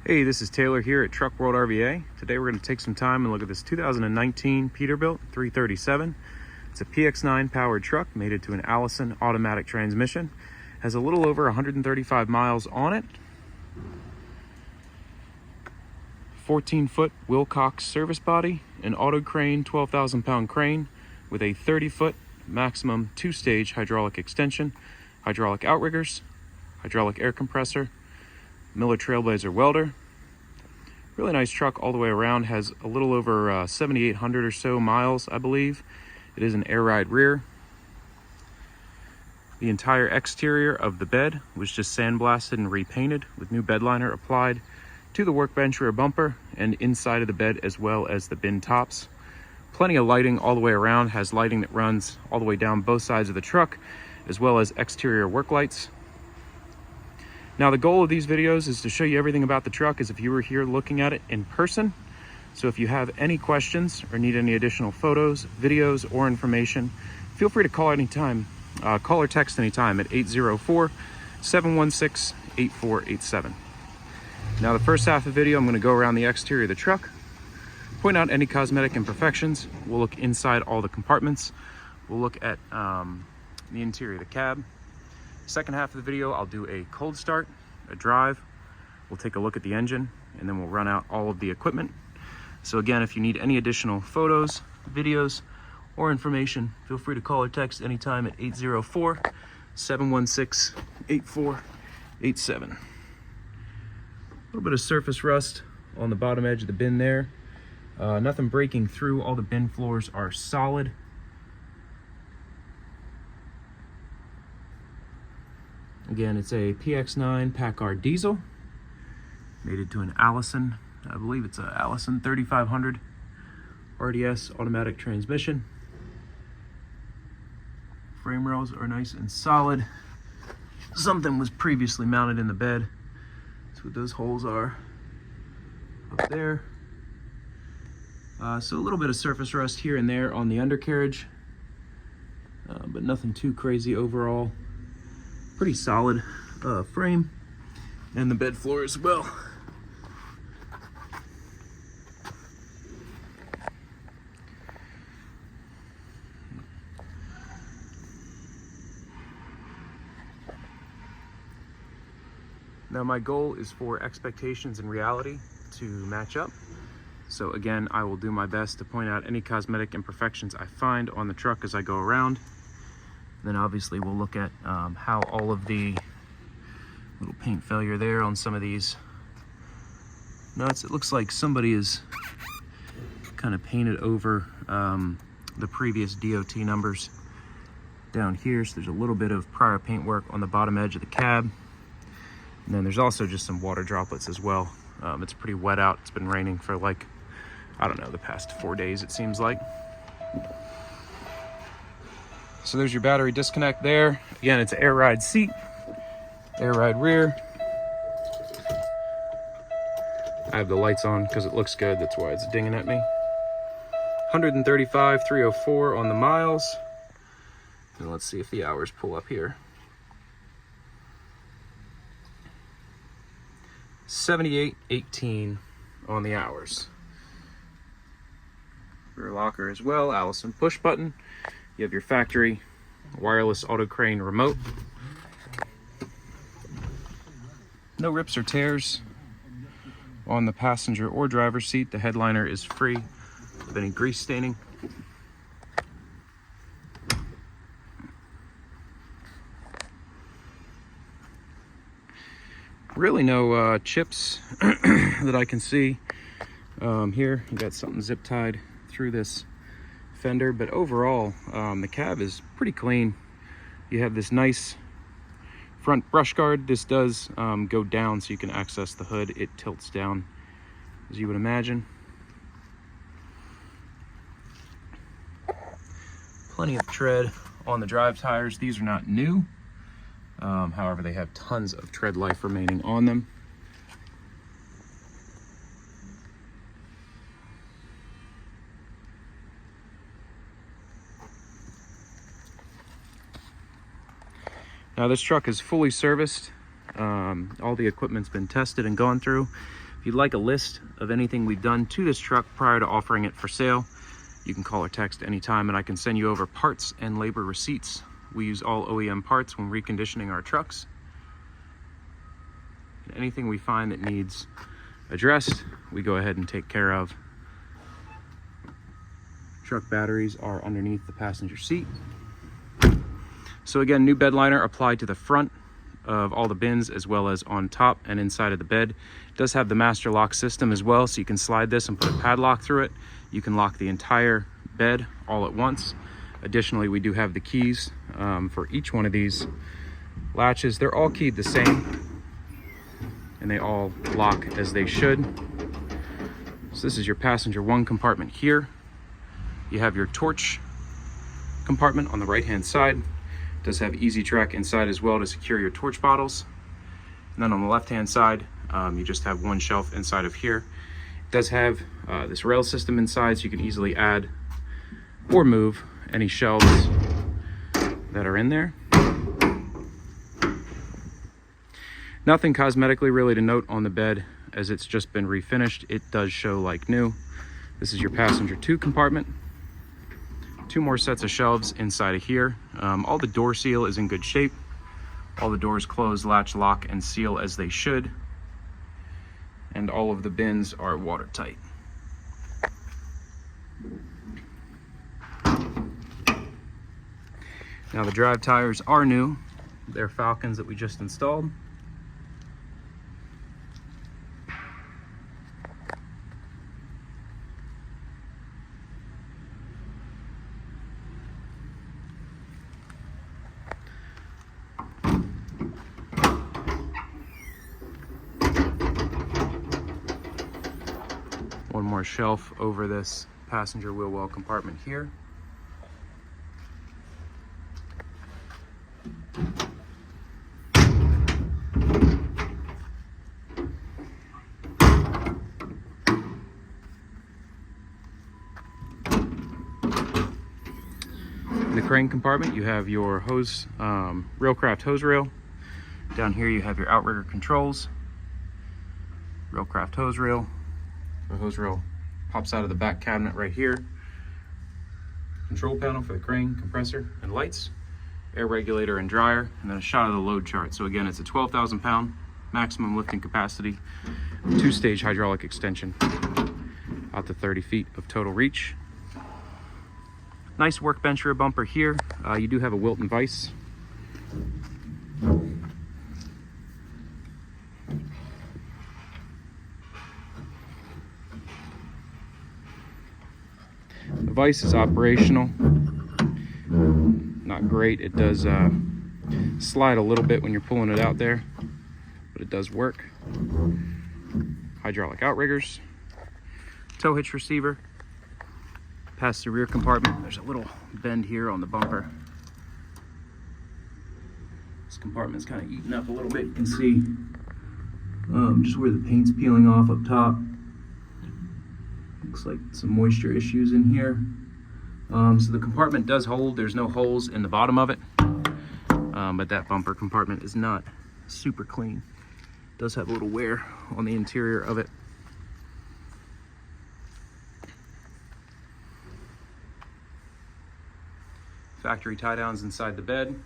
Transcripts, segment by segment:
Hey, this is Taylor here at Truck World RVA. Today we're going to take some time and look at this 2019 Peterbilt 337. It's a PX9 powered truck mated to an Allison automatic transmission. Has a little over 135 miles on it. 14-foot Wilcox service body, an auto crane 12,000-pound crane with a 30-foot maximum 2-stage hydraulic extension, hydraulic outriggers, hydraulic air compressor, Miller Trailblazer welder. Really nice truck all the way around. Has a little over 7,800 or so miles, I believe. It is an air ride rear. The entire exterior of the bed was just sandblasted and repainted with new bedliner applied to the workbench rear bumper and inside of the bed, as well as the bin tops. Plenty of lighting all the way around. Has lighting that runs all the way down both sides of the truck, as well as exterior work lights. Now, the goal of these videos is to show you everything about the truck as if you were here looking at it in person. So if you have any questions or need any additional photos, videos, or information, feel free to call anytime. Call or text anytime at 804-716-8487. Now, the first half of the video, I'm going to go around the exterior of the truck, point out any cosmetic imperfections. We'll look inside all the compartments. We'll look at the interior of the cab. Second half of the video, I'll do a cold start, a drive. We'll take a look at the engine, and then we'll run out all of the equipment. So again, if you need any additional photos, videos, or information, feel free to call or text anytime at 804-716-8487. A little bit of surface rust on the bottom edge of the bin there. Nothing breaking through. All the bin floors are solid. Again, it's a PX9 Paccar diesel, mated to an Allison. I believe it's a Allison 3500 RDS automatic transmission. Frame rails are nice and solid. Something was previously mounted in the bed. That's what those holes are up there. So a little bit of surface rust here and there on the undercarriage, but nothing too crazy overall. Pretty solid frame, and the bed floor as well. Now, my goal is for expectations and reality to match up. So again, I will do my best to point out any cosmetic imperfections I find on the truck as I go around. Then obviously we'll look at how all of the little paint failure there on some of these nuts. It looks like somebody is kind of painted over the previous DOT numbers down here. So there's a little bit of prior paint work on the bottom edge of the cab. And then there's also just some water droplets as well. It's pretty wet out. It's been raining for like, I don't know, the past 4 days it seems like. So there's your battery disconnect there. Again, it's an air ride seat, air ride rear. I have the lights on because it looks good. That's why it's dinging at me. 135,304 on the miles. And let's see if the hours pull up here. 78:18 on the hours. Rear locker as well, Allison push button. You have your factory wireless auto crane remote. No rips or tears on the passenger or driver's seat. The headliner is free of any grease staining. Really no chips that I can see. Here you got something zip tied through this fender, but overall the cab is pretty clean. You have this nice front brush guard. This does go down so you can access the hood. It tilts down, as you would imagine. Plenty of tread on the drive tires. These are not new. However, they have tons of tread life remaining on them. Now, this truck is fully serviced. All the equipment's been tested and gone through. If you'd like a list of anything we've done to this truck prior to offering it for sale, you can call or text anytime and I can send you over parts and labor receipts. We use all OEM parts when reconditioning our trucks. And anything we find that needs addressed, we go ahead and take care of. Truck batteries are underneath the passenger seat. So again, new bed liner applied to the front of all the bins as well as on top and inside of the bed. It does have the master lock system as well, so you can slide this and put a padlock through it. You can lock the entire bed all at once. Additionally, we do have the keys for each one of these latches. They're all keyed the same and they all lock as they should. So this is your passenger one compartment here. You have your torch compartment on the right hand side. It does have easy track inside as well to secure your torch bottles. And then on the left hand side, you just have one shelf inside of here. It does have this rail system inside, so you can easily add or move any shelves that are in there. Nothing cosmetically really to note on the bed, as it's just been refinished. It does show like new. This is your passenger 2 compartment. 2 more sets of shelves inside of here. All the door seal is in good shape. All the doors close, latch, lock, and seal as they should. And all of the bins are watertight. Now the drive tires are new. They're Falcons that we just installed. One more shelf over this passenger wheel well compartment here. In the crane compartment, you have your hose, Railcraft hose rail. Down here you have your outrigger controls, Railcraft hose rail. The hose rail pops out of the back cabinet right here. Control panel for the crane, compressor, and lights, air regulator and dryer, and then a shot of the load chart. So again, it's a 12,000 pound maximum lifting capacity, 2-stage hydraulic extension, out to 30 feet of total reach. Nice workbench rear bumper here. You do have a Wilton vise. The vise is operational, not great. It does slide a little bit when you're pulling it out there, but it does work. Hydraulic outriggers, tow hitch receiver, past the rear compartment. There's a little bend here on the bumper. This compartment's kind of eaten up a little bit. You can see just where the paint's peeling off up top. Looks like some moisture issues in here. So the compartment does hold. There's no holes in the bottom of it, but that bumper compartment is not super clean. It does have a little wear on the interior of it. Factory tie downs inside the bed.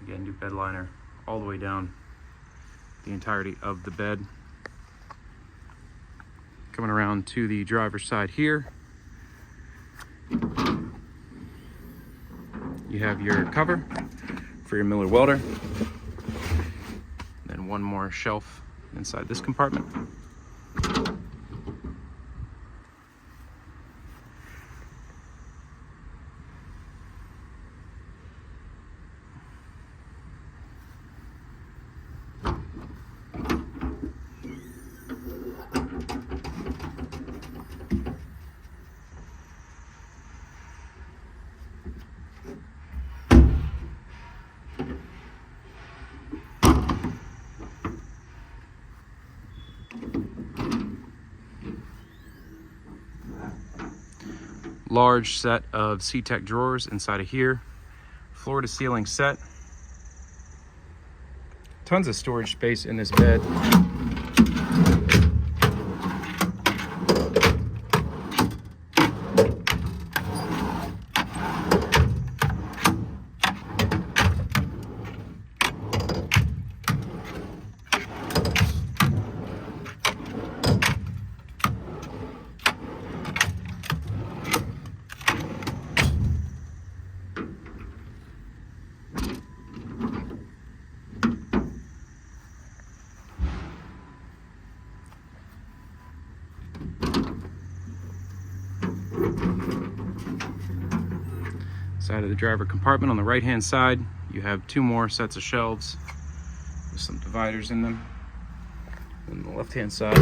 Again, new bed liner all the way down the entirety of the bed. Coming around to the driver's side here, you have your cover for your Miller welder. Then one more shelf inside this compartment. Large set of C-Tech drawers inside of here, floor to ceiling set, tons of storage space in this bed. Side of the driver compartment on the right hand side, you have 2 more sets of shelves with some dividers in them. On the left hand side,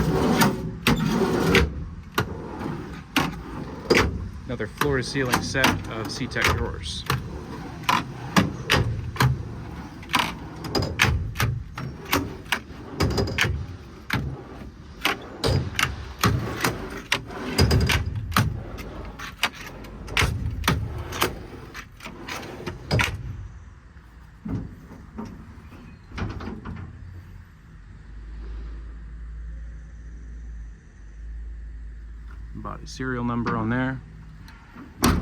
another floor to ceiling set of C-Tech drawers. Body serial number on there. The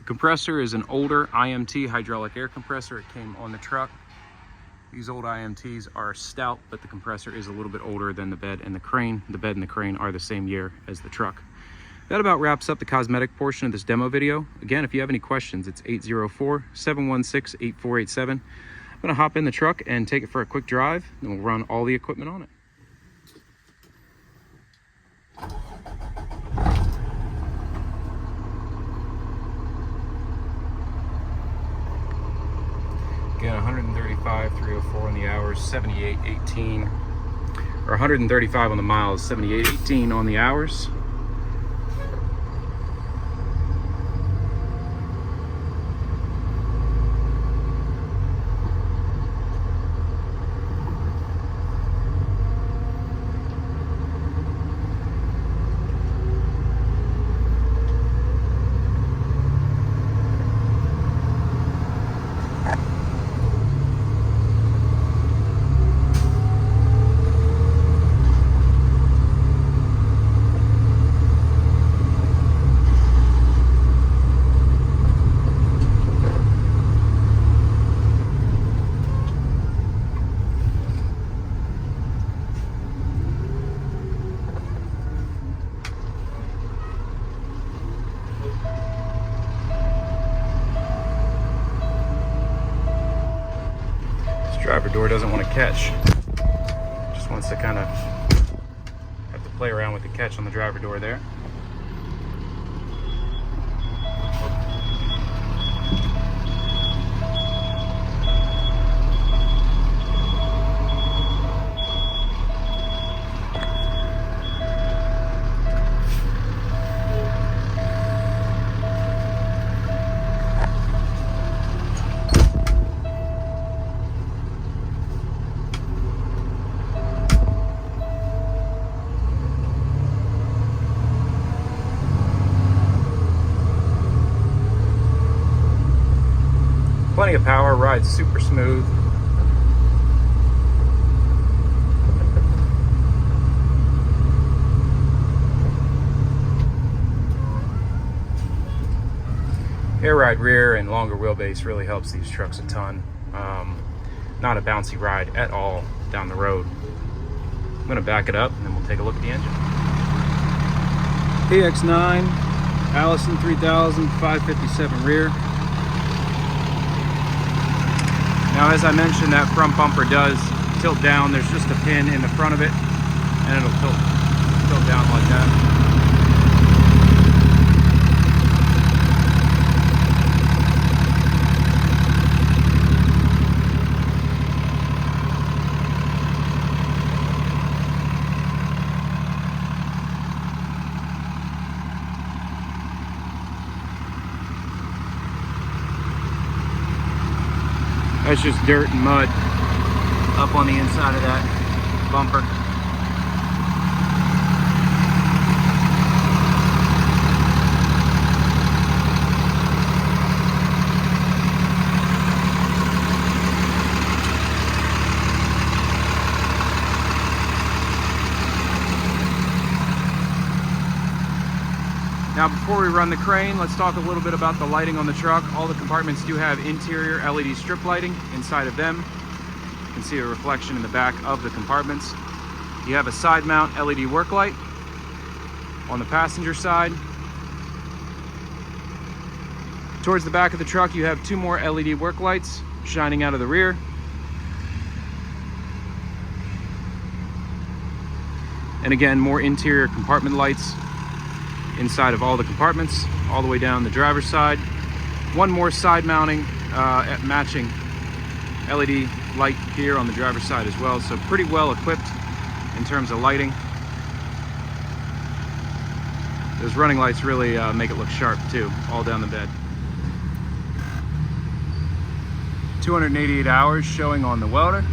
compressor is an older IMT hydraulic air compressor. It came on the truck. These old IMTs are stout, but the compressor is a little bit older than the bed and the crane. The bed and the crane are the same year as the truck. That about wraps up the cosmetic portion of this demo video. Again, if you have any questions, it's 804-716-8487. I'm gonna hop in the truck and take it for a quick drive, and we'll run all the equipment on it. Again, 135, 304 on the hours, 78.18, or 135 on the miles, 78.18 on the hours. Driver door doesn't want to catch. Just wants to kind of have to play around with the catch on the driver door there. Plenty of power, rides super smooth. Air ride rear and longer wheelbase really helps these trucks a ton. Not a bouncy ride at all down the road. I'm gonna back it up and then we'll take a look at the engine. PX9, Allison 3000, 557 rear. Now, as I mentioned, that front bumper does tilt down. There's just a pin in the front of it, and it'll tilt down like that. That's just dirt and mud up on the inside of that bumper. Now, before we run the crane, let's talk a little bit about the lighting on the truck. All the compartments do have interior LED strip lighting inside of them. You can see a reflection in the back of the compartments. You have a side mount LED work light on the passenger side. Towards the back of the truck, you have 2 more LED work lights shining out of the rear. And again, more interior compartment lights inside of all the compartments, all the way down the driver's side. One more side mounting at matching LED light here on the driver's side as well. So pretty well equipped in terms of lighting. Those running lights really make it look sharp too, all down the bed. 288 hours showing on the welder.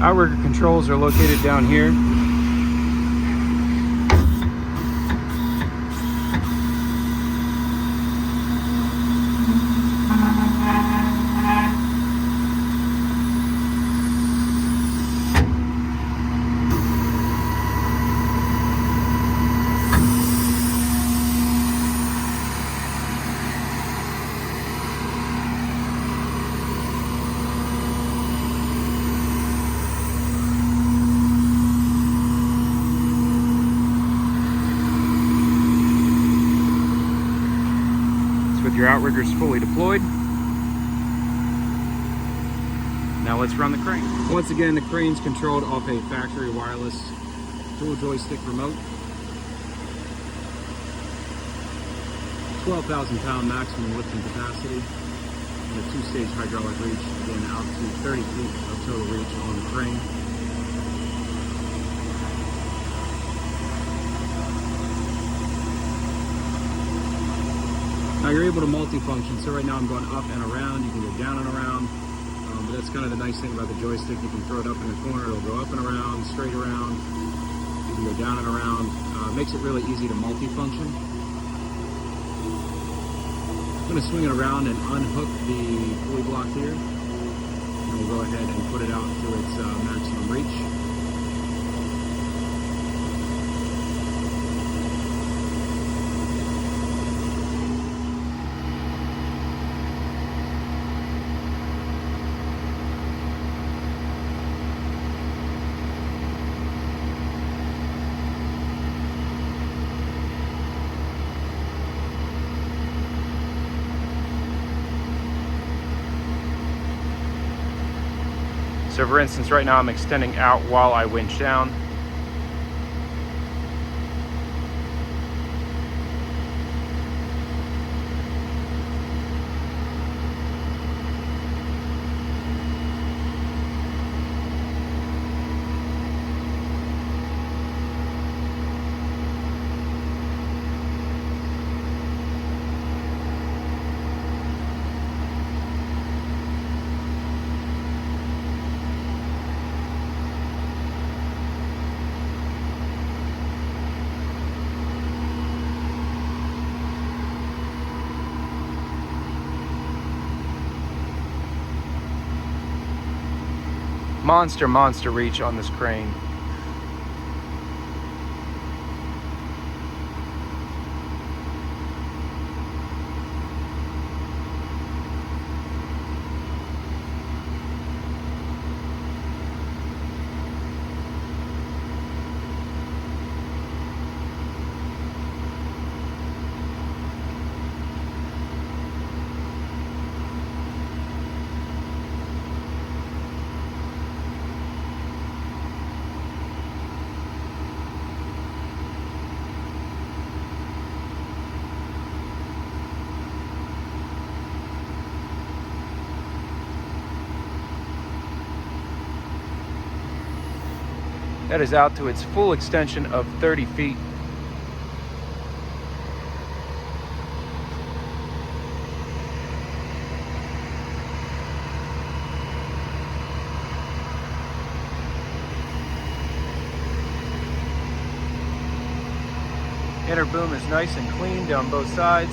Outrigger controls are located down here. With your outriggers fully deployed. Now let's run the crane. Once again, the crane's controlled off a factory wireless dual joystick remote. 12,000 pound maximum lifting capacity and a 2-stage hydraulic reach, again out to 30 feet of total reach on the crane. Now you're able to multi-function, so right now I'm going up and around, you can go down and around, but that's kind of the nice thing about the joystick. You can throw it up in the corner, it'll go up and around, straight around, you can go down and around. Makes it really easy to multi-function. I'm going to swing it around and unhook the pulley block here, and we'll go ahead and put it out to its maximum reach. So for instance, right now I'm extending out while I winch down. Monster reach on this crane. That is out to its full extension of 30 feet. Inner boom is nice and clean down both sides.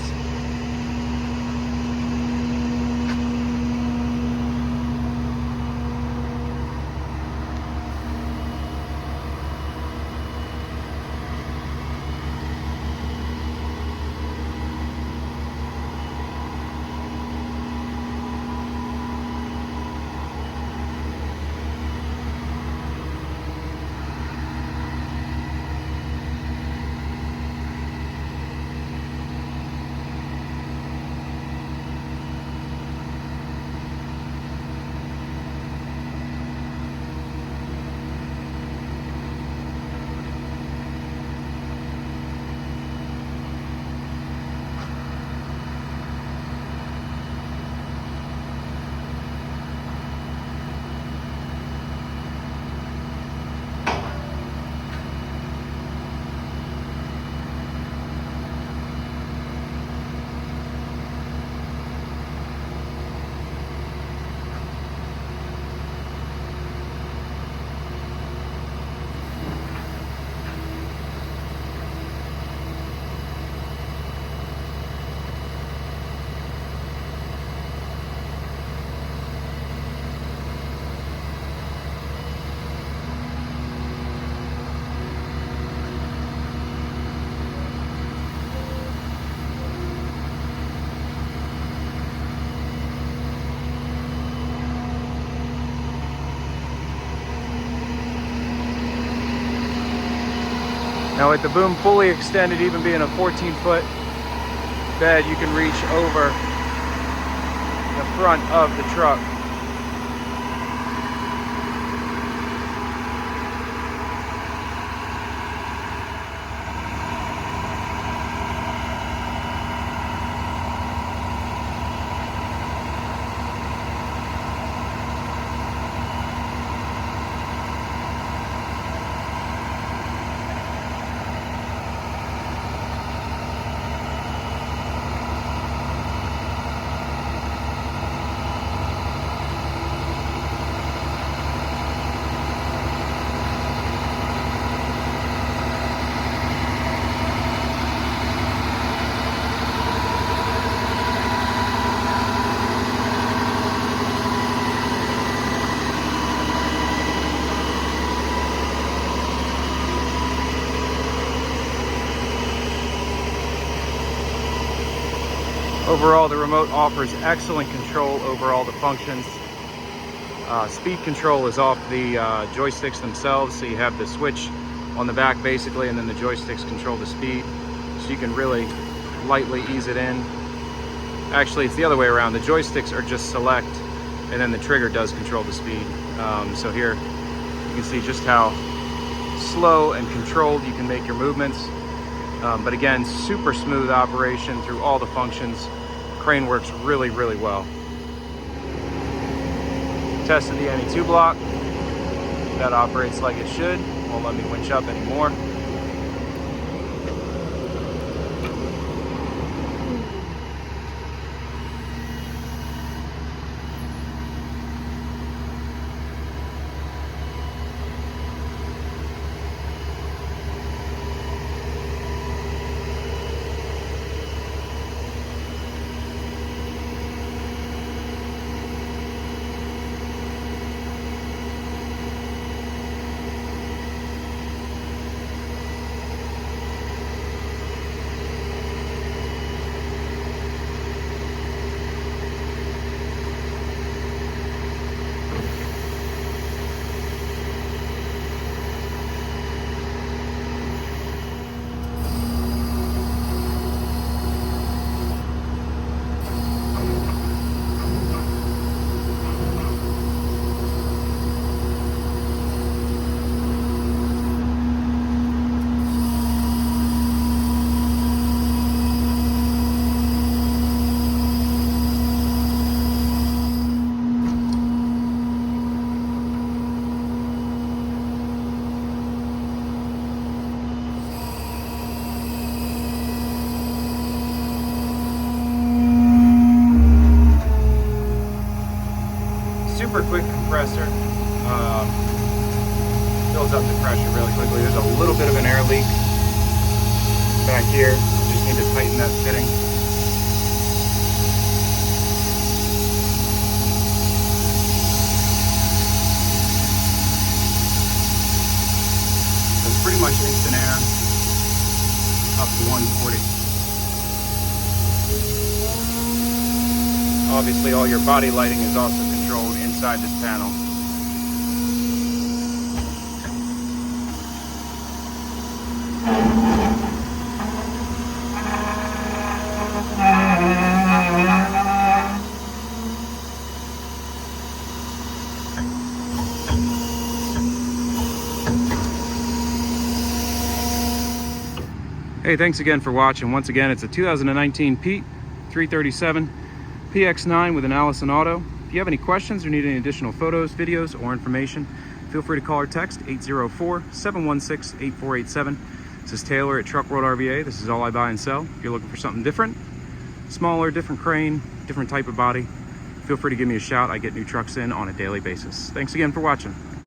Now with the boom fully extended, even being a 14-foot bed, you can reach over the front of the truck. Overall, the remote offers excellent control over all the functions. Speed control is off the joysticks themselves, so you have the switch on the back basically, and then the joysticks control the speed, so you can really lightly ease it in. Actually, it's the other way around. The joysticks are just select, and then the trigger does control the speed. So here you can see just how slow and controlled you can make your movements. But again, super smooth operation through all the functions. Crane works really, really well. Tested the NE2 block. That operates like it should. Won't let me winch up anymore. Super quick compressor, fills up the pressure really quickly. There's a little bit of an air leak back here. Just need to tighten that fitting. So it's pretty much instant air up to 140. Obviously, all your body lighting is also controlled inside this panel. Hey, thanks again for watching. Once again, it's a 2019 Pete 337 PX9 with an Allison auto. If you have any questions or need any additional photos, videos, or information, feel free to call or text 804-716-8487. This is Taylor at Truck World RVA. This is all I buy and sell. If you're looking for something different, smaller, different crane, different type of body, feel free to give me a shout. I get new trucks in on a daily basis. Thanks again for watching.